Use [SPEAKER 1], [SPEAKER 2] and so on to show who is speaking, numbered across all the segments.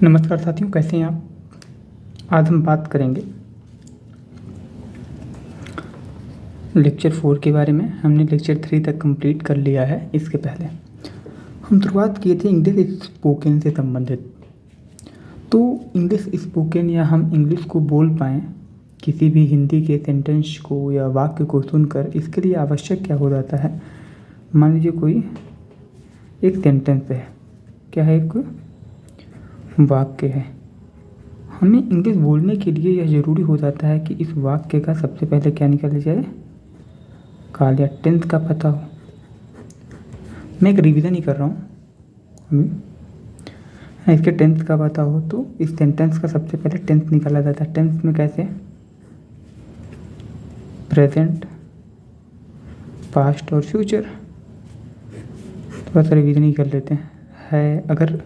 [SPEAKER 1] नमस्कार साथियों, कैसे हैं आप। आज हम बात करेंगे लेक्चर 4 के बारे में। हमने लेक्चर 3 तक कंप्लीट कर लिया है। इसके पहले हम शुरुआत किए थे इंग्लिश स्पोकन से संबंधित। तो इंग्लिश स्पोकन या हम इंग्लिश को बोल पाएँ किसी भी हिंदी के सेंटेंस को या वाक्य को सुनकर, इसके लिए आवश्यक क्या हो जाता है। मान लीजिए कोई एक सेंटेंस है, क्या है, एक वाक्य है। हमें इंग्लिश बोलने के लिए यह ज़रूरी हो जाता है कि इस वाक्य का सबसे पहले क्या निकल जाए, काल या टेंस का पता हो। मैं एक रिवीजन ही कर रहा हूँ। इसके टेंस का पता हो तो इस सेंटेंस का सबसे पहले टेंस निकाला जाता है। टेंस में कैसे, प्रेजेंट, पास्ट और फ्यूचर। थोड़ा सा रिवीजन ही कर लेते हैं। अगर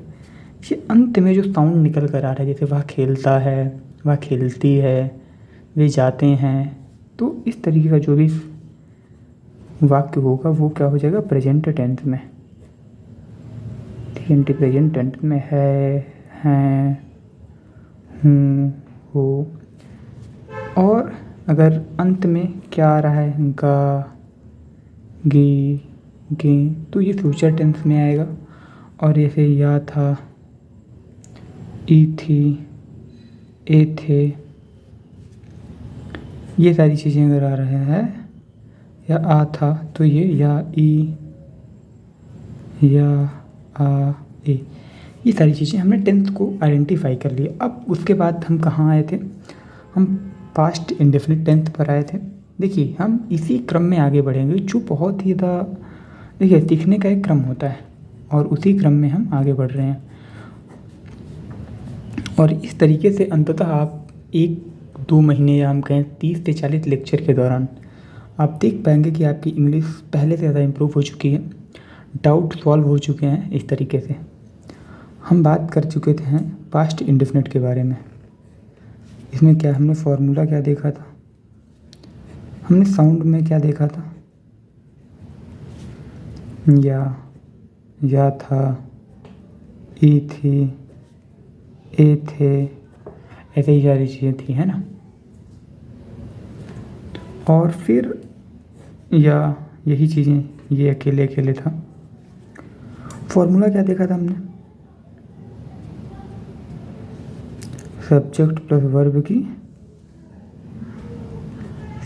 [SPEAKER 1] ये अंत में जो साउंड निकल कर आ रहा है, जैसे वह खेलता है, वह खेलती है, वे जाते हैं, तो इस तरीके का जो भी वाक्य होगा वो क्या हो जाएगा, प्रेजेंट टेंस में। ठीक है, प्रेजेंट टेंस में है, हैं, हूँ, हो। और अगर अंत में क्या आ रहा है, गा, गी, गे, तो ये फ्यूचर टेंस में आएगा। और जैसे या था, ई थी, ए थे, ये सारी चीज़ें अगर आ रहे हैं, या आ था, तो ये या, ई, या, आ, ए, ये सारी चीज़ें हमने टेंस को आइडेंटिफाई कर लिया। अब उसके बाद हम कहाँ आए थे, हम पास्ट इंडेफिनिट टेंस पर आए थे। देखिए, हम इसी क्रम में आगे बढ़ेंगे, जो बहुत ही ज़्यादा, देखिए, सीखने का एक क्रम होता है और उसी क्रम में हम आगे बढ़ रहे हैं। और इस तरीके से अंततः आप 1-2 महीने या हम कहें 30 से 40 लेक्चर के दौरान आप देख पाएंगे कि आपकी इंग्लिश पहले से ज़्यादा इम्प्रूव हो चुकी है, डाउट सॉल्व हो चुके हैं। इस तरीके से हम बात कर चुके थे पास्ट इंडेफिनिट के बारे में। इसमें क्या हमने फॉर्मूला क्या देखा था, हमने साउंड में क्या देखा था, या था, ई थी, ए थे, ऐसे ही सारी चीज़ें थी, है ना। और फिर या यही चीज़ें, ये अकेले अकेले था। फॉर्मूला क्या देखा था हमने, सब्जेक्ट प्लस वर्ब की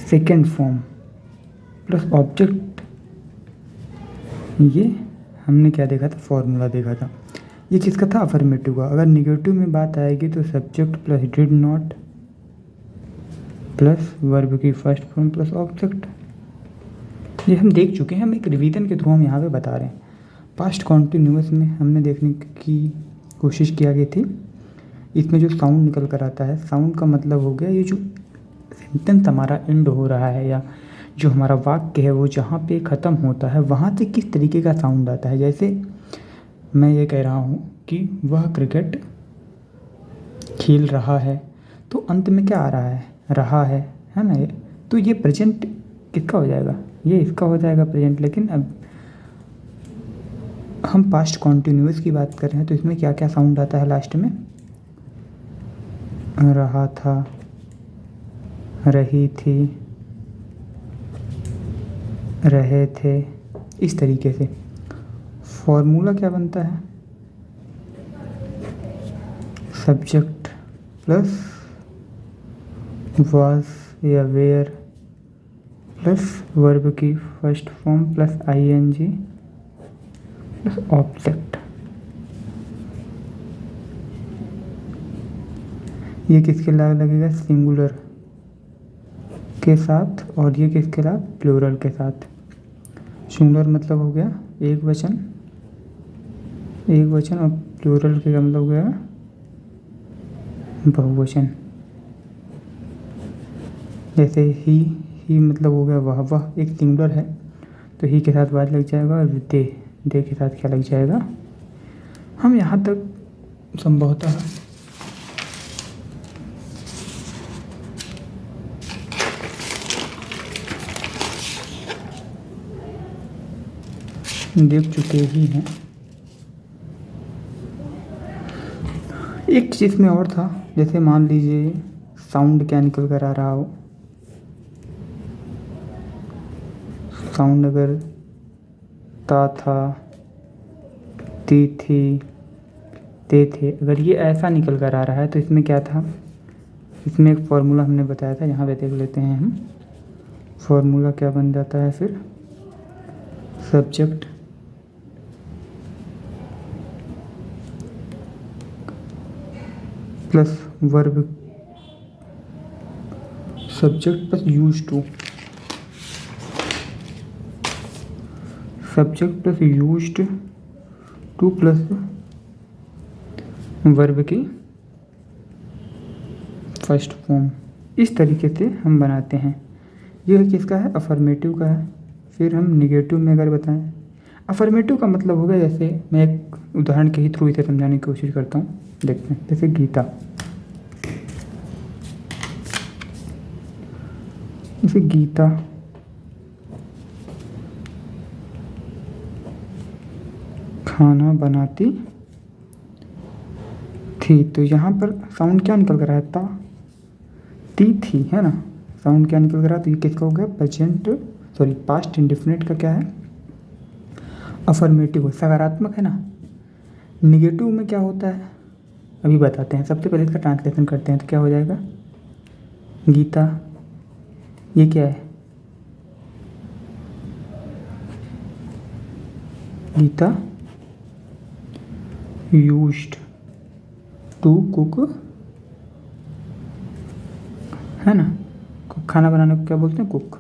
[SPEAKER 1] सेकेंड फॉर्म प्लस ऑब्जेक्ट, ये हमने क्या देखा था, फॉर्मूला देखा था। ये किसका था, अफर्मेटिव का। अगर निगेटिव में बात आएगी तो subject plus did not plus verb की फर्स्ट फॉर्म प्लस ऑब्जेक्ट। ये हम देख चुके हैं, हम एक रिवीजन के थ्रू हम यहाँ पे बता रहे हैं। पास्ट कॉन्टिन्यूअस में हमने देखने की कोशिश किया गई थी, इसमें जो साउंड निकल कर आता है, साउंड का मतलब हो गया ये जो सेंटेंस हमारा एंड हो रहा है या जो हमारा वाक्य है वो जहाँ पे ख़त्म होता है वहाँ से किस तरीके का साउंड आता है। जैसे मैं ये कह रहा हूँ कि वह क्रिकेट खेल रहा है, तो अंत में क्या आ रहा है ना। ये तो ये प्रेजेंट किसका हो जाएगा, ये इसका हो जाएगा प्रेजेंट। लेकिन अब हम पास्ट कॉन्टिन्यूअस की बात कर रहे हैं, तो इसमें क्या क्या साउंड आता है लास्ट में, रहा था, रही थी, रहे थे, इस तरीके से। फॉर्मूला क्या बनता है, सब्जेक्ट प्लस वाज या वेयर प्लस वर्ब की first form plus ING plus object. ये किसके लगेगा, सिंगुलर के साथ, और ये किसके साथ, प्लूरल के साथ। सिंगुलर मतलब हो गया एक वचन और प्लूरल के मतलब हो गया बहुवचन। जैसे ही मतलब हो गया वह एक सिंगुलर है, तो ही के साथ वाज लग जाएगा और दे के साथ क्या लग जाएगा। हम यहाँ तक संभवतः देख चुके ही हैं। एक चीज़ में और था, जैसे मान लीजिए साउंड क्या निकल कर आ रहा हो, साउंड अगर ता था, ती थी, ते थे, अगर ये ऐसा निकल कर आ रहा है तो इसमें क्या था, इसमें एक फॉर्मूला हमने बताया था, यहाँ पे देख लेते हैं हम। फॉर्मूला क्या बन जाता है फिर, subject plus verb, subject plus use to, subject plus used to plus verb की फर्स्ट फॉर्म। इस तरीके से हम बनाते हैं। यह किसका है, अफर्मेटिव का है। फिर हम निगेटिव में अगर बताएं, अफर्मेटिव का मतलब होगा, जैसे मैं एक उदाहरण के ही थ्रू इसे समझाने की कोशिश करता हूँ। देखते हैं, जैसे गीता, जैसे गीता खाना बनाती थी, तो यहाँ पर साउंड क्या निकल कर रहा है, ता ती थी, है ना। साउंड क्या निकल कर रहा है, तो ये किसका हो गया, प्रेजेंट सॉरी पास्ट इंडेफिनिट का क्या है, अफर्मेटिव, सकारात्मक है ना। निगेटिव में क्या होता है अभी बताते हैं। सबसे पहले इसका ट्रांसलेशन करते हैं, तो क्या हो जाएगा, गीता ये क्या है, गीता यूज्ड टू कुक, है ना। खाना बनाने को क्या बोलते हैं, कुक।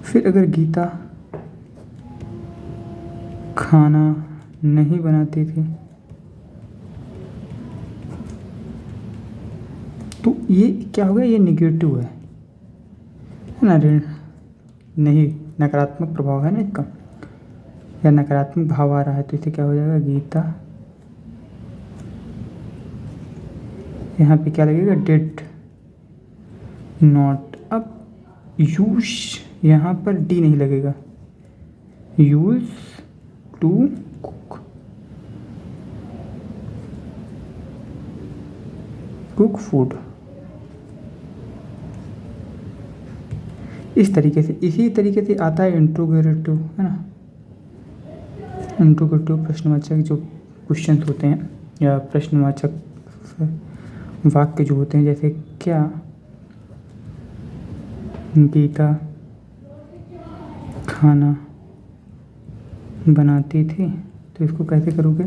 [SPEAKER 1] फिर अगर गीता खाना नहीं बनाती थी, तो ये क्या हो गया, ये निगेटिव है ना, नहीं, नकारात्मक प्रभाव है ना इसका, या नकारात्मक भाव आ रहा है, तो इसे क्या हो जाएगा, गीता, यहाँ पे क्या लगेगा, डिड नॉट। अब यूज, यहाँ पर डी नहीं लगेगा, use to cook, cook food. इस तरीके से, इसी तरीके से आता है इंट्रोगेटिव, है ना। इंट्रोगेटिव प्रश्नवाचक जो क्वेश्चन होते हैं, या प्रश्नवाचक वाक्य जो होते हैं, जैसे क्या गीता खाना बनाती थी, तो इसको कैसे करोगे,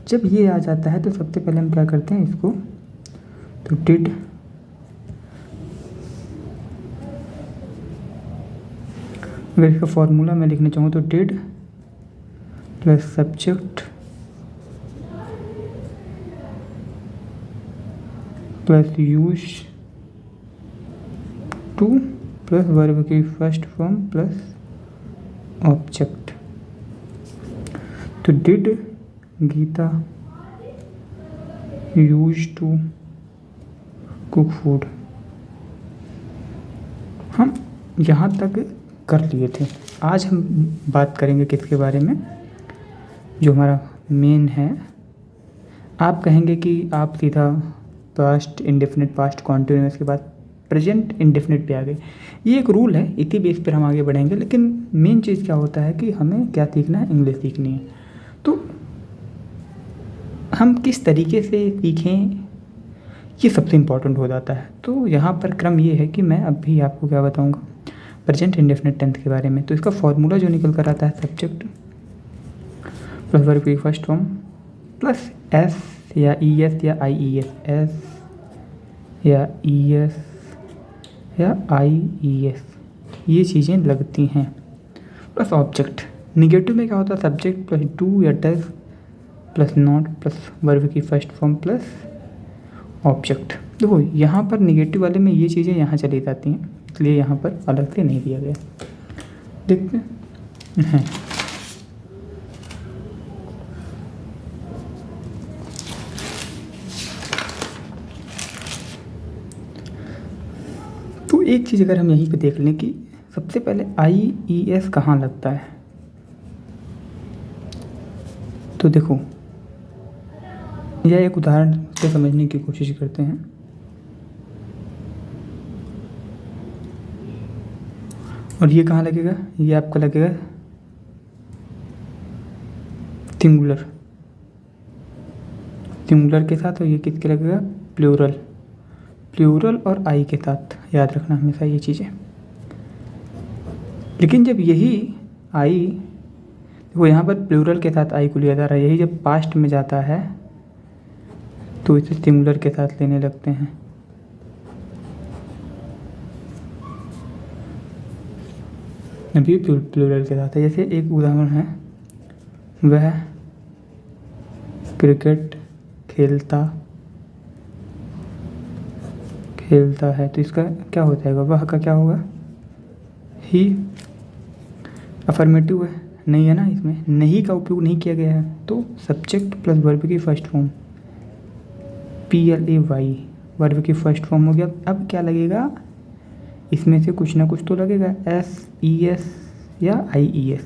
[SPEAKER 1] जब ये आ जाता है तो सबसे पहले हम क्या करते हैं इसको, तो डिड अगर इसका फॉर्मूला मैं लिखना चाहूँ तो did plus subject plus use to plus verb की फर्स्ट फॉर्म प्लस ऑब्जेक्ट। तो did Geeta use to cook food, हम यहाँ तक कर लिए थे। आज हम बात करेंगे किसके बारे में, जो हमारा मेन है। आप कहेंगे कि आप सीधा पास्ट इंडेफिनिट, पास्ट कॉन्टिन्यूअस के बाद प्रेजेंट इंडेफिनिट पे आ गए। ये एक रूल है, इसी बेस पर हम आगे बढ़ेंगे। लेकिन मेन चीज़ क्या होता है कि हमें क्या सीखना है, इंग्लिश सीखनी है। तो हम किस तरीके से सीखें, ये सबसे इम्पॉर्टेंट हो जाता है। तो यहाँ पर क्रम ये है कि मैं अभी आपको क्या बताऊँगा, प्रेजेंट इंडेफिनिट टेंस के बारे में। तो इसका फॉर्मूला जो निकल कर आता है, सब्जेक्ट प्लस वर्ब की फर्स्ट फॉर्म प्लस एस या ई एस या आई ई एस, एस या ई एस या आई ई एस, ये चीज़ें लगती हैं, प्लस ऑब्जेक्ट। निगेटिव में क्या होता है, सब्जेक्ट प्लस डू या does plus not plus verb की फर्स्ट फॉर्म प्लस ऑब्जेक्ट। देखो यहाँ पर निगेटिव वाले में ये चीज़ें यहाँ चली जाती हैं, इसलिए यहाँ पर अलग से नहीं दिया गया। देखते हैं, तो एक चीज़ अगर हम यहीं पे देख लें कि सबसे पहले आई ई एस कहाँ लगता है, तो देखो, यह एक उदाहरण से समझने की कोशिश करते हैं। और ये कहाँ लगेगा? ये आपका लगेगा सिंगुलर के साथ, और ये किसके लगेगा? प्लूरल और आई के साथ। याद रखना हमेशा ये चीज़ें। लेकिन जब यही आई, वो यहाँ पर प्लूरल के साथ आई को लिया जा रहा है, यही जब पास्ट में जाता है तो इसे सिंगुलर के साथ लेने लगते हैं। अभी प्लूरल के साथ है। जैसे एक उदाहरण है, वह क्रिकेट खेलता है, तो इसका क्या हो जाएगा? वह का क्या होगा? ही अफर्मेटिव है, नहीं है ना, इसमें नहीं का उपयोग नहीं किया गया है, तो सब्जेक्ट प्लस वर्ब की फर्स्ट फॉर्म PLAY वर्ब की फर्स्ट फॉर्म हो गया। अब क्या लगेगा? इसमें से कुछ ना कुछ तो लगेगा, SES या IES।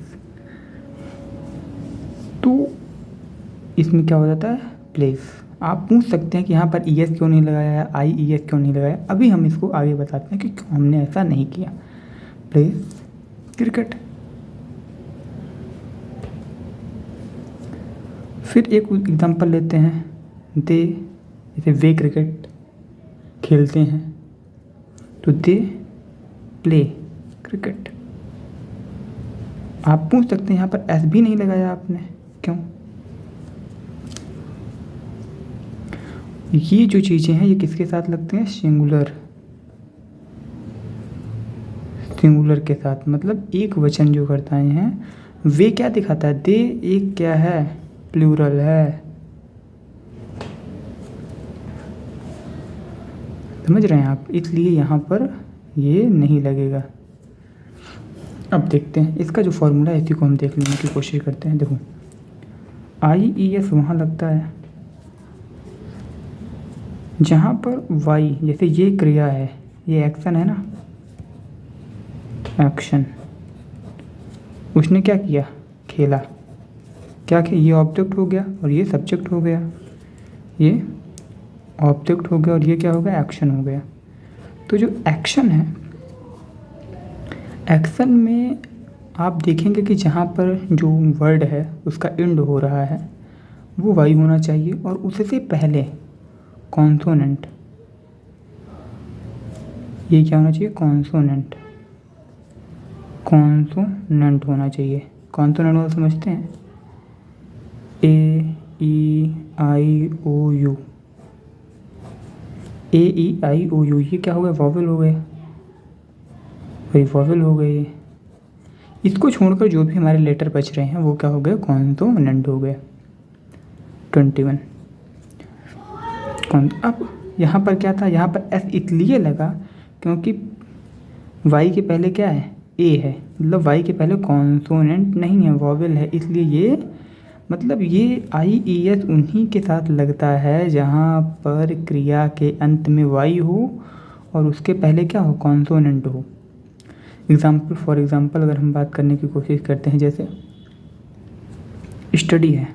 [SPEAKER 1] तो इसमें क्या हो जाता है? प्लेस। आप पूछ सकते हैं कि यहाँ पर ES क्यों नहीं लगाया है, IES क्यों नहीं लगाया। अभी हम इसको आगे बताते हैं कि क्यों हमने ऐसा नहीं किया। Place cricket. फिर एक एग्जांपल लेते हैं, जैसे वे क्रिकेट खेलते हैं, तो दे प्ले क्रिकेट। आप पूछ सकते हैं यहाँ पर एस भी नहीं लगाया आपने, क्यों? ये जो चीज़ें हैं ये किसके साथ लगते हैं? सिंगुलर के साथ। मतलब एक वचन जो करता है, वे क्या दिखाता है? दे एक क्या है? प्लूरल है। समझ रहे हैं आप? इसलिए यहाँ पर ये नहीं लगेगा। अब देखते हैं इसका जो फॉर्मूला है, इसी को हम देख लेने की कोशिश करते हैं। देखो, IES वहाँ लगता है जहाँ पर वाई, जैसे ये क्रिया है, ये एक्शन है ना, एक्शन। उसने क्या किया? खेला। क्या किया? ये ऑब्जेक्ट हो गया और ये सब्जेक्ट हो गया। ये ऑब्जेक्ट हो गया और ये क्या हो गया? एक्शन हो गया। तो जो एक्शन है, एक्शन में आप देखेंगे कि जहाँ पर जो वर्ड है उसका एंड हो रहा है वो वाई होना चाहिए, और उससे पहले कॉन्सोनेंट, ये क्या होना चाहिए? कॉन्सोनेंट होना चाहिए। कॉन्सोनेंट वाला समझते हैं? AEIOU, ये क्या हो गया? वॉवेल हो गए भाई, वॉवेल हो गए। इसको छोड़कर जो भी हमारे लेटर बच रहे हैं वो क्या हो गए? कॉन्सोनेंट हो गए। 21। अब यहाँ पर क्या था? यहाँ पर एस इसलिए लगा क्योंकि वाई के पहले क्या है? ए है। मतलब वाई के पहले कॉन्सोनेंट नहीं है, वॉवेल है, इसलिए ये मतलब ये IES उन्हीं के साथ लगता है जहाँ पर क्रिया के अंत में वाई हो और उसके पहले क्या हो? कॉन्सोनेंट हो। फॉर एग्ज़ाम्पल अगर हम बात करने की कोशिश करते हैं, जैसे स्टडी है,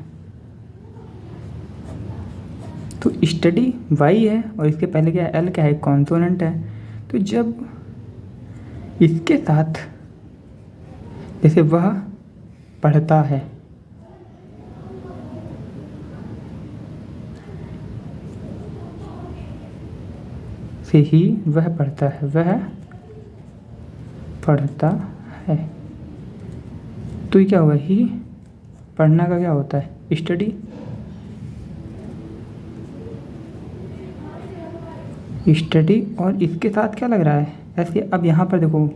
[SPEAKER 1] तो स्टडी वाई है और इसके पहले क्या है? एल क्या है? कॉन्सोनेंट है। तो जब इसके साथ, जैसे वह पढ़ता है, से ही वह पढ़ता है, तो ये क्या होगा? ही पढ़ना का क्या होता है? स्टडी। और इसके साथ क्या लग रहा है? ऐसे। अब यहाँ पर देखो,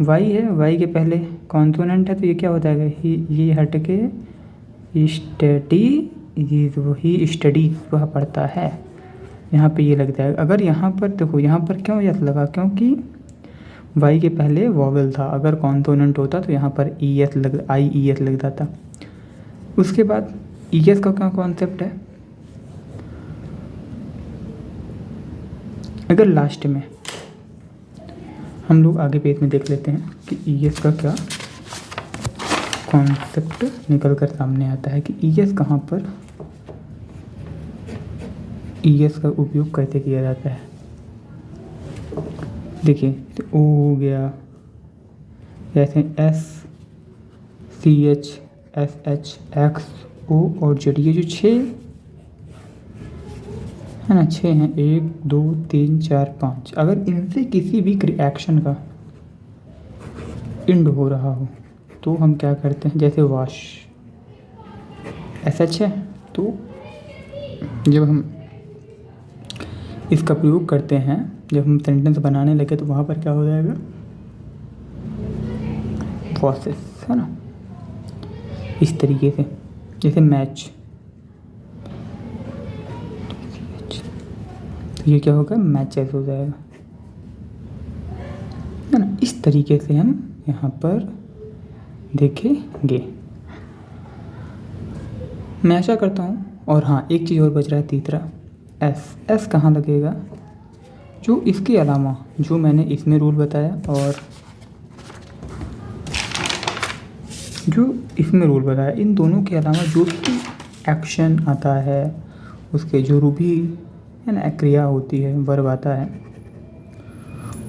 [SPEAKER 1] वाई है, वाई के पहले कॉन्सोनेंट है, तो ये क्या हो जाएगा? ये हट के स्टडी, ही स्टडी, वह पढ़ता है। यहाँ पे ये लग जाएगा। अगर यहाँ पर देखो, यहाँ पर क्यों यस लगा? क्योंकि वाई के पहले वॉवेल था। अगर कॉन्सोनेंट होता तो यहाँ पर IES लग जाता। उसके बाद ES का क्या कॉन्सेप्ट है? अगर लास्ट में हम लोग आगे पेज में देख लेते हैं कि ES का क्या कॉन्सेप्ट निकल कर सामने आता है कि ईएस कहाँ पर, ईएस का उपयोग कैसे किया जाता है। देखिए ओ हो गया, जैसे S C H S H X O और जेड, ये जो 6 है ना, 6 हैं, 1 2 3 4 5, अगर इनसे किसी भी रिएक्शन का इंड हो रहा हो तो हम क्या करते हैं, जैसे वाश SH है, तो जब हम इसका प्रयोग करते हैं, जब हम सेंटेंस बनाने लगे तो वहाँ पर क्या हो जाएगा, प्रोसेस, है ना, इस तरीके से। जैसे मैच, तो ये क्या होगा, मैचेस हो जाएगा, है ना। इस तरीके से हम यहाँ पर देखेंगे। मैं आशा करता हूँ। और हाँ, एक चीज़ और बच रहा है, तीसरा एस कहाँ लगेगा, जो इसके अलावा जो मैंने इसमें रूल बताया और जो इसमें रूल बताया, इन दोनों के अलावा जो भी एक्शन आता है, उसके जो भी है ना क्रिया होती है, वर्ब आता है,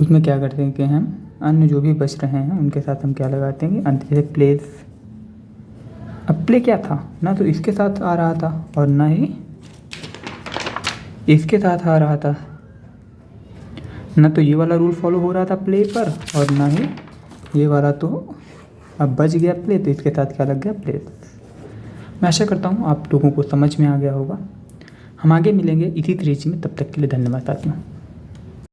[SPEAKER 1] उसमें क्या करते हैं कि हम अन्य जो भी बच रहे हैं उनके साथ हम क्या लगाते हैं, अंत, जैसे प्लेस। अब प्ले क्या था, ना तो इसके साथ आ रहा था और ना ही इसके साथ आ रहा था, ना तो ये वाला रूल फॉलो हो रहा था प्ले पर और ना ही ये वाला, तो अब बच गया प्ले, तो इसके साथ क्या लग गया, प्लेस। मैं आशा करता हूँ आप लोगों को समझ में आ गया होगा। हम आगे मिलेंगे इसी तरीके में, तब तक के लिए धन्यवाद साथियों।